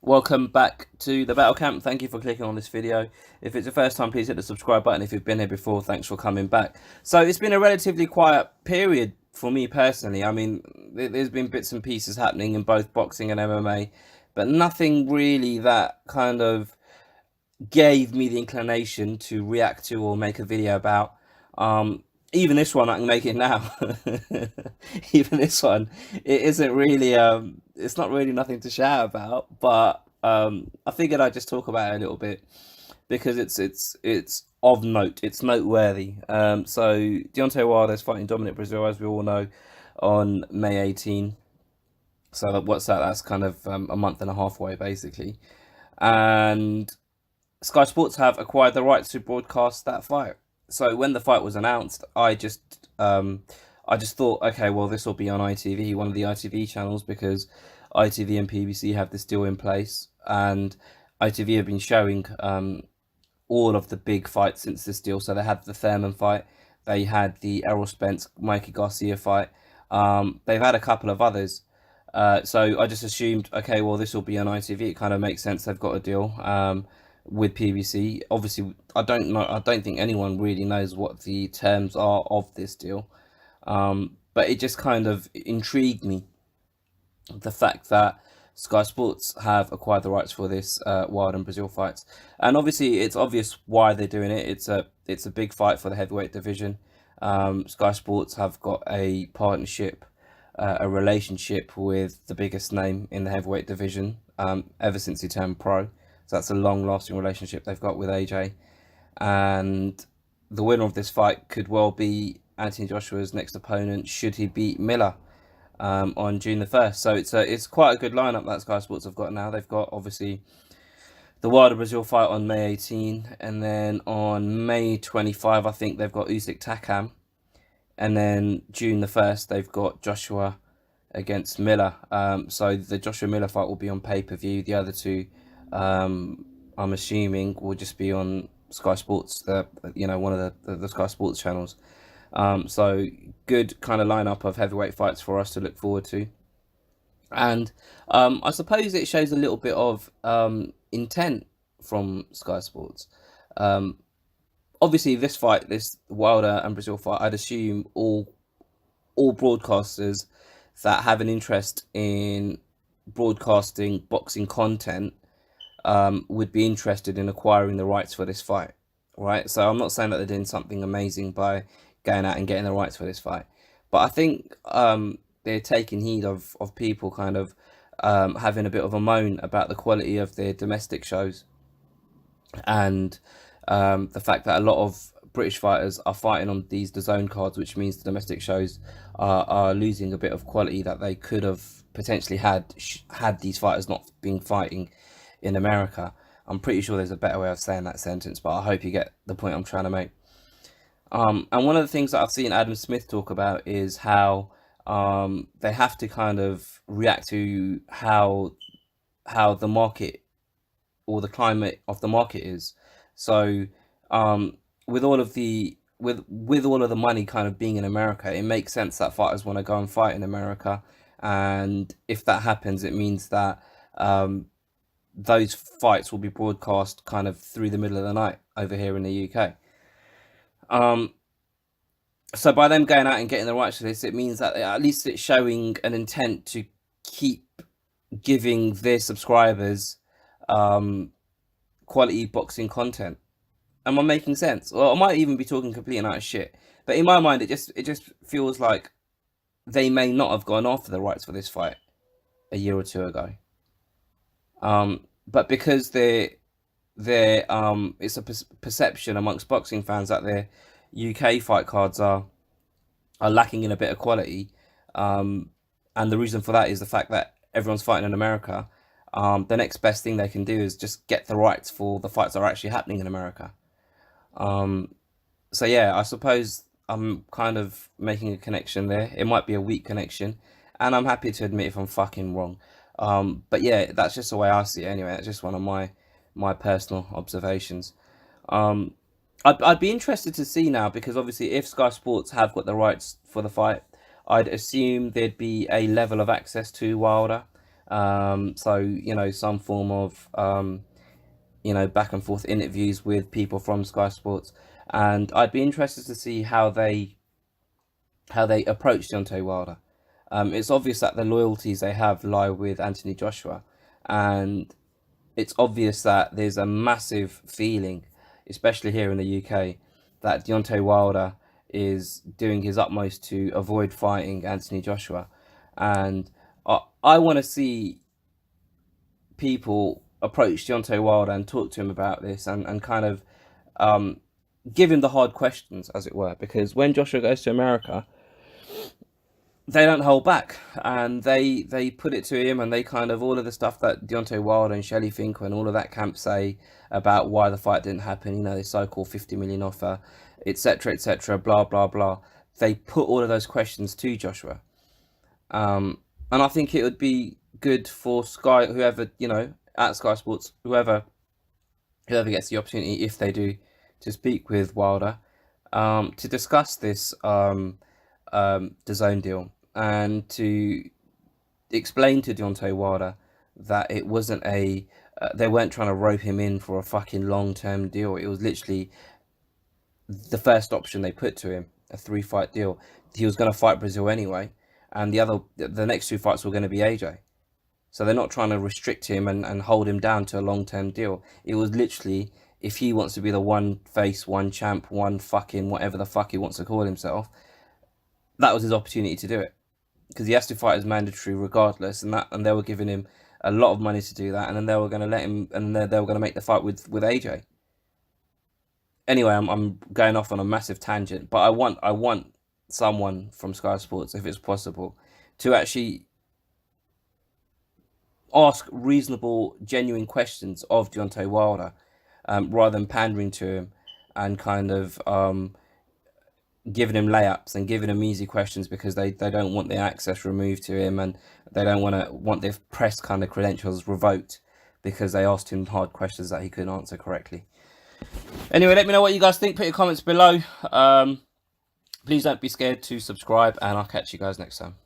Welcome back to the Battle Camp. Thank you for clicking on this video. If it's your first time, please hit the subscribe button. If you've been here before, thanks for coming back. So it's been a relatively quiet period for me personally. I mean, there's been bits and pieces happening in both boxing and MMA, but nothing really that kind of gave me the inclination to react to or make a video about. Even this one, I can make it now. Even this one, it isn't really. It's not really nothing to shout about, but I figured I'd just talk about it a little bit because it's of note. It's noteworthy. So Deontay Wilder's fighting Dominic Breazeale, as we all know, on May 18. So what's that? That's kind of a month and a half away, basically. And Sky Sports have acquired the rights to broadcast that fight. So when the fight was announced, I just thought, okay, well, this will be on ITV, one of the ITV channels, because ITV and PBC have this deal in place, and ITV have been showing all of the big fights since this deal. So they had the Thurman fight, they had the Errol Spence Mikey Garcia fight, they've had a couple of others. So I just assumed, okay, well, this will be on ITV. It kind of makes sense. They've got a deal with PBC. Obviously, I don't know. I don't think anyone really knows what the terms are of this deal. But it just kind of intrigued me, the fact that Sky Sports have acquired the rights for this Wild and Breazeale fights, and obviously it's obvious why they're doing it. It's a big fight for the heavyweight division. Sky Sports have got a partnership, a relationship with the biggest name in the heavyweight division ever since he turned pro. So that's a long-lasting relationship they've got with AJ, and the winner of this fight could well be Anthony Joshua's next opponent should he beat Miller on June the 1st. So it's quite a good lineup that Sky Sports have got now. They've got obviously the Wilder Breazeale fight on May 18, and then on May 25, I think they've got Usyk Takam, and then June the 1st they've got Joshua against Miller. So the Joshua Miller fight will be on pay-per-view. The other two, I'm assuming, will just be on Sky Sports, one of the Sky Sports channels. So good kind of lineup of heavyweight fights for us to look forward to. And I suppose it shows a little bit of intent from Sky Sports. Obviously, this fight, this Wilder and Breazeale fight, I'd assume all broadcasters that have an interest in broadcasting boxing content would be interested in acquiring the rights for this fight, right? So I'm not saying that they're doing something amazing by going out and getting the rights for this fight, but I think they're taking heed of people kind of having a bit of a moan about the quality of their domestic shows, and the fact that a lot of British fighters are fighting on these DAZN cards, which means the domestic shows are losing a bit of quality that they could have potentially had these fighters not been fighting in America. I'm pretty sure there's a better way of saying that sentence, but I hope you get the point I'm trying to make. And one of the things that I've seen Adam Smith talk about is how they have to kind of react to how the market or the climate of the market is. So with all of the with all of the money kind of being in America, it makes sense that fighters want to go and fight in America. And if that happens, it means that those fights will be broadcast kind of through the middle of the night over here in the UK. So by them going out and getting the rights to this, it means that at least it's showing an intent to keep giving their subscribers quality boxing content. Am I making sense? Or I might even be talking completely out of shit. But in my mind, it just feels like they may not have gone after the rights for this fight a year or two ago. But because it's a perception amongst boxing fans that their UK fight cards are lacking in a bit of quality, and the reason for that is the fact that everyone's fighting in America. The next best thing they can do is just get the rights for the fights that are actually happening in America. So yeah, I suppose I'm kind of making a connection there. It might be a weak connection, and I'm happy to admit if I'm fucking wrong. But yeah, that's just the way I see it anyway. That's just one of my personal observations. I'd be interested to see now, because obviously if Sky Sports have got the rights for the fight, I'd assume there'd be a level of access to Wilder. So, you know, some form of, you know, back and forth interviews with people from Sky Sports. And I'd be interested to see how they approach Deontay Wilder. It's obvious that the loyalties they have lie with Anthony Joshua, and it's obvious that there's a massive feeling, especially here in the UK, that Deontay Wilder is doing his utmost to avoid fighting Anthony Joshua, and I want to see people approach Deontay Wilder and talk to him about this, and kind of um, give him the hard questions, as it were, because when Joshua goes to America, they don't hold back, and they put it to him, and they kind of, all of the stuff that Deontay Wilder and Shelley Finkel and all of that camp say about why the fight didn't happen, you know, the so-called 50 million offer, etc., blah blah blah. They put all of those questions to Joshua, and I think it would be good for Sky, whoever, you know, at Sky Sports, whoever gets the opportunity, if they do, to speak with Wilder, to discuss this DAZN deal, and to explain to Deontay Wilder that it wasn't they weren't trying to rope him in for a fucking long-term deal. It was literally the first option they put to him, a 3-fight deal. He was going to fight Breazeale anyway, and the next 2 fights were going to be AJ. So they're not trying to restrict him and hold him down to a long-term deal. It was literally, if he wants to be the one face, one champ, one fucking whatever the fuck he wants to call himself, that was his opportunity to do it, because he has to fight as mandatory regardless, and they were giving him a lot of money to do that, and then they were going to let him, and they were going to make the fight with AJ. Anyway, I'm going off on a massive tangent, but I want someone from Sky Sports, if it's possible, to actually ask reasonable, genuine questions of Deontay Wilder, rather than pandering to him and kind of giving him layups and giving him easy questions, because they don't want the access removed to him, and they don't want their press kind of credentials revoked because they asked him hard questions that he couldn't answer correctly. Anyway, let me know what you guys think. Put your comments below. Please don't be scared to subscribe, and I'll catch you guys next time.